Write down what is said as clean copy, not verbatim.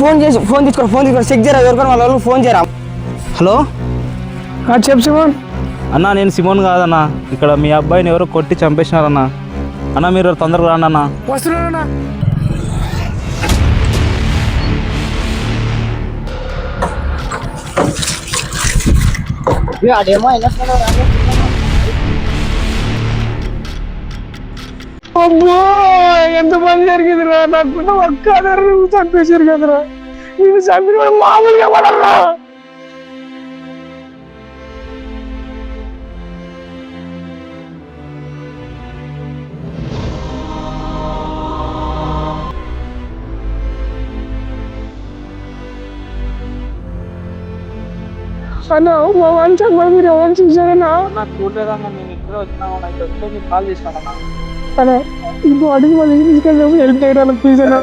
Phone తీసుకో check చేయరా ఎవరికో వాళ్ళ వాళ్ళకి ఫోన్ చేయరా. హలో చెప్పు సిమోన్. అన్నా నేను సిమోన్ కాదన్నా, ఇక్కడ మీ అబ్బాయిని ఎవరో కొట్టి చంపేసినారన్నా. అన్న మీరు తొందరగా రాండి అన్న. వస్తున్నానన్నా. అమ్మో ఎంత పని జరిగిందిరా, నాకు ఒక్క నువ్వు చంపేశారు కదరా. నేను చంపిన మామూలుగా పడరా. అన్నా మా వాడిని చంపాలి, మీరు ఎవరు చూసారన్నా? నాకు చూడలేదన్నా, నేను ఇక్కడే వచ్చినాను, అయితే వస్తే మీకు కాల్ చేసినానన్నా. అన్నా ఈ బాడీని మళ్ళీ తీసుకెళ్ళి హెల్ప్ చేయడానికి ప్లీజ్ అన్నా.